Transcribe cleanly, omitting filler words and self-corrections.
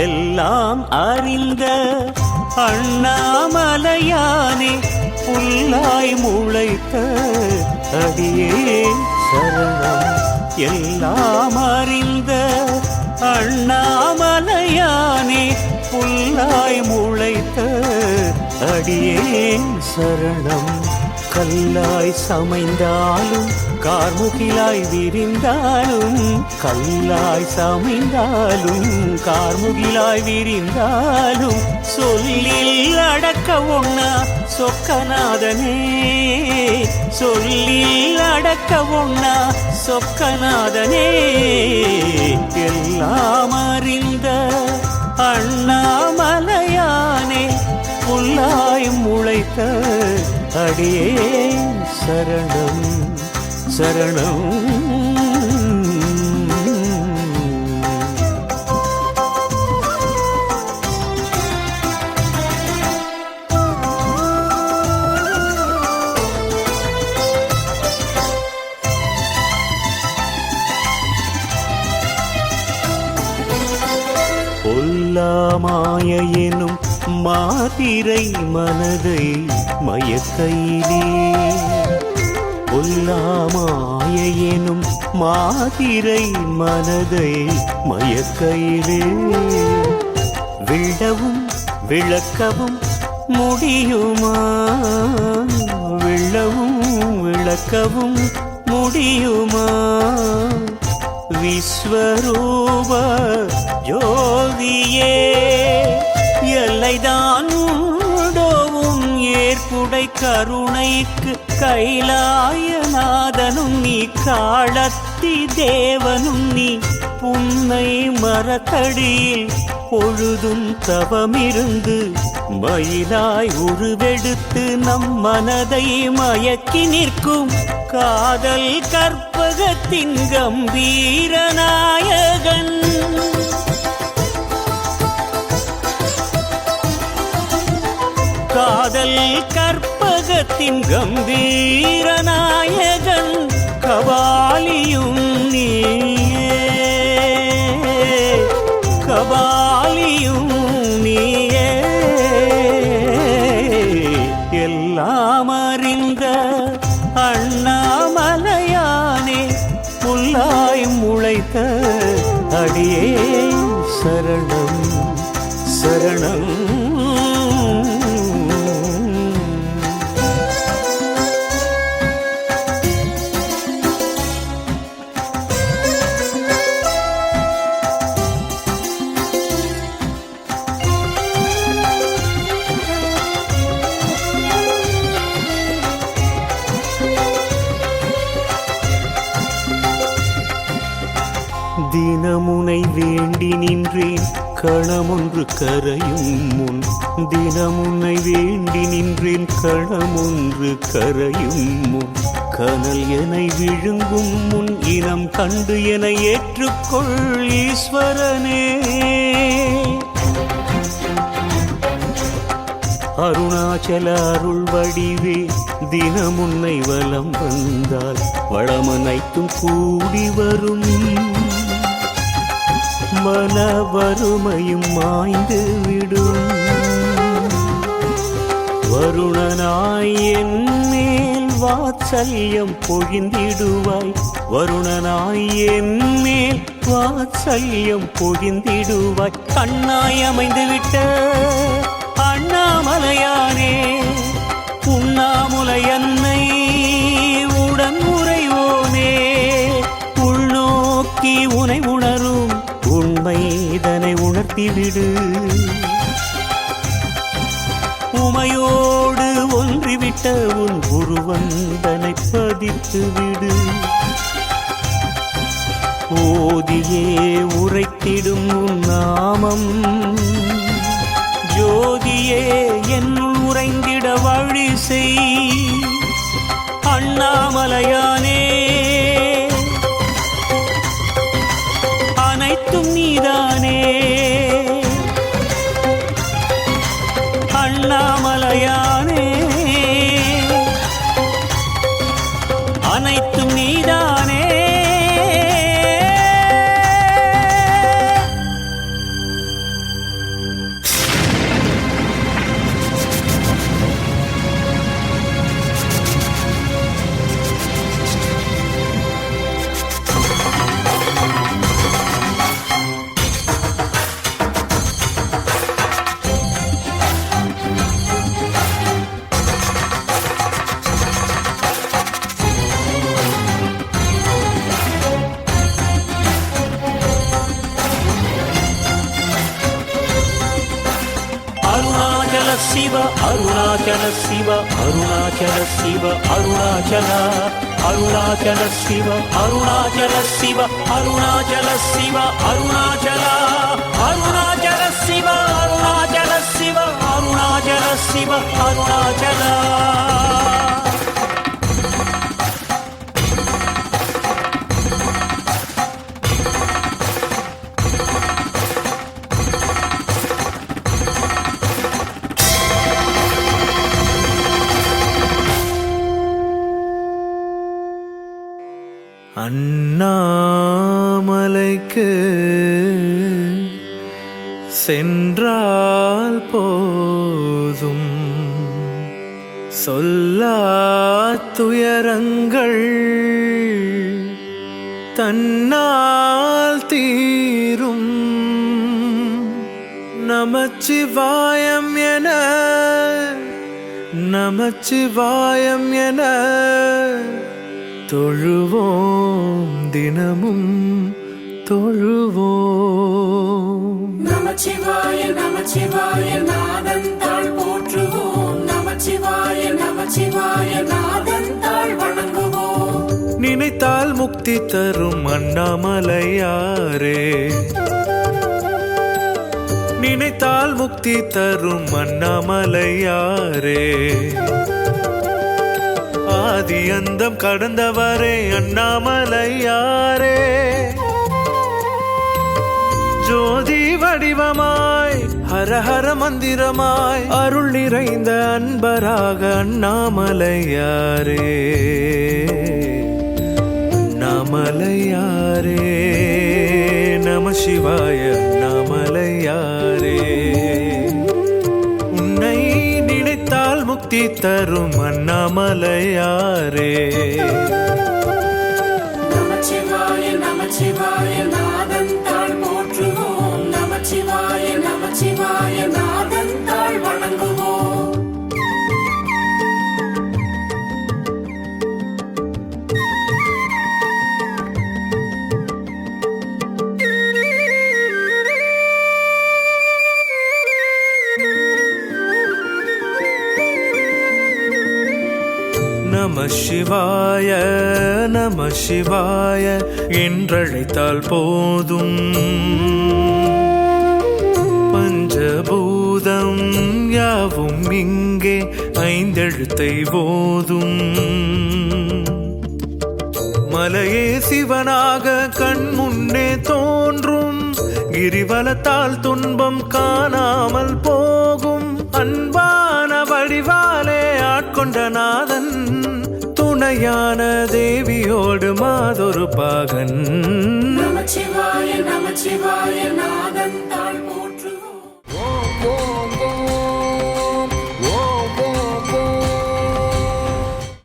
எல்லாம் அறிந்த அண்ணாமலையானே புல்லாய் முளைத்த அடியே சரணம். எல்லாம் அறிந்த அண்ணாமலையானே புல்லாய் முளைத்த அடியே சரணம். கல்லாய் சமைந்தாலும் கார்முகிலாய் விரிந்தாலும், கல்லாய் சமைந்தாலும் கார்முகிலாய் விரிந்தாலும், சொல்லில் அடக்க ஒண்ணா சொக்கநாதனே, சொல்லில் அடக்க ஒண்ணா சொக்கநாதனே. எல்லாம் அறிந்த அண்ணாமலையானே புல்லாய் முளைத்த அடியே சரணம் சரணம். பொல்லாமாய எனும் மாதிரை மனதை மயக்கையிலே, பொல்லாமாய எனும் மாதிரை மனதை மயக்கையிலே, விழவும் விளக்கவும் முடியுமா, விழவும் விளக்கவும் முடியுமா. விஸ்வரூப ஜோதியே எல்லைதான் உண்டோவும் ஏற்புடை கருணைக்கு கைலாயநாதனும் நீ, காளத்தி தேவனும் நீ, புன்னை மரத்தடியில் பொழுதும் தவமிருந்து மயிலாய் உருவெடுத்து நம் மனதை மயக்கி நிற்கும் காதல் கற்பகத்தின் கம்பீர நாயகன். காதல் கற்பகத்தின் கம்பீர நாயகன் கபாலியும் நீயே, கபாலியும் நீயே. எல்லாம் அறிந்த அண்ணாமலையானே புல்லாய் முளைத்த அடியே சரணம் சரணம். தினமுனை வேண்டி நின்றேன் கணமொன்று கரையும் முன், தினமுனை வேண்டி நின்றேன் கணமொன்று கரையும் முன், கனல் என விழுங்கும் முன் இனம் கண்டு என ஏற்றுக்கொள் ஈஸ்வரனே. அருணாச்சல அருள் வடிவே தினமுன்னை வலம் வந்தால் வளமனைத்தும் கூடி வரும், மன வறுமையும் மாய்ந்து விடும். வருணனாய் என் மேல் வாத்சல்யம் பொழிந்திடுவாய், வருணனாய் என் மேல் வாத்சல்யம் பொழிந்திடுவாய். கண்ணாய் அமைந்து விட்ட அண்ணாமலையானே உண்ணாமுலையன்னை உடன் உறைவோனே, உள்நோக்கி உனை உணரும் உண்மைதனை உணர்த்திவிடு. உமையோடு ஒன்றிவிட்ட உன் உருவந்தனை பதித்துவிடு. ஓதியே உரைத்திடும் உன் நாமம் ஜோதியே என்னுள் உறைந்திட வழி செய். அண்ணாமலையானே அனைத்தும் நீதானே, அண்ணாமலையானே அனைத்தும் நீதானே. சிவ அருணாச்சல சிவ அருணாச்சல சிவ அருணாச்சல அருணாச்சல சிவ அருணாச்சல சிவ அருணாச்சல சிவ அருணாச்சல அருணாச்சல சிவ அருணாச்சல சிவ அருணாச்சல சிவ அருணாச்சல அண்ணாமலைக்கு சென்றால் போதும் சொல்லா துயரங்கள் தன்னால் தீரும் நமச்சிவாயம் என நமச்சிவாயம் என தொழுவோம் தினமும் தொழுவோம் நமச்சிவாய நமச்சிவாய நாதன் தாழ் போற்றுவோம் நமச்சிவாய நமச்சிவாய நாதன் தாழ் வணங்குவோம் நினைத்தால் முக்தி தரும் அண்ணாமலையாரே நினைத்தால் முக்தி தரும் அண்ணாமலையாரே ஆதி அந்தம் கடந்தவரே அண்ணாமலையாரே ஜோதி வடிவமாய் ஹரஹர மந்திரமாய் அருள் நிறைந்த அன்பராக அண்ணாமலையாரே அண்ணாமலையாரே நம சிவாய அண்ணாமலையாரே உன்னை நினைத்தால் முக்தி தரும் அண்ணாமலையாரே நமச்சிவாய நமச்சிவாய நாதன் தாழ் போற்றுவோம் நமச்சிவாய நமச்சிவாய நாதன் தாழ் வணங்குவோம் நம சிவாய நம சிவாய என்றழைத்தால் போதும் பஞ்சபூதம் யாவும் இங்கே ஐந்தெழுத்தை போதும் மலையே சிவனாக கண் முன்னே தோன்றும் கிரிவலத்தால் துன்பம் காணாமல் போகும் அன்பான வடிவாலே ஆட்கொண்ட நாதன் துணையான தேவியோடு மாதொரு பாகன் நமச்சிவாய நமச்சிவாய நாதன் தாழ்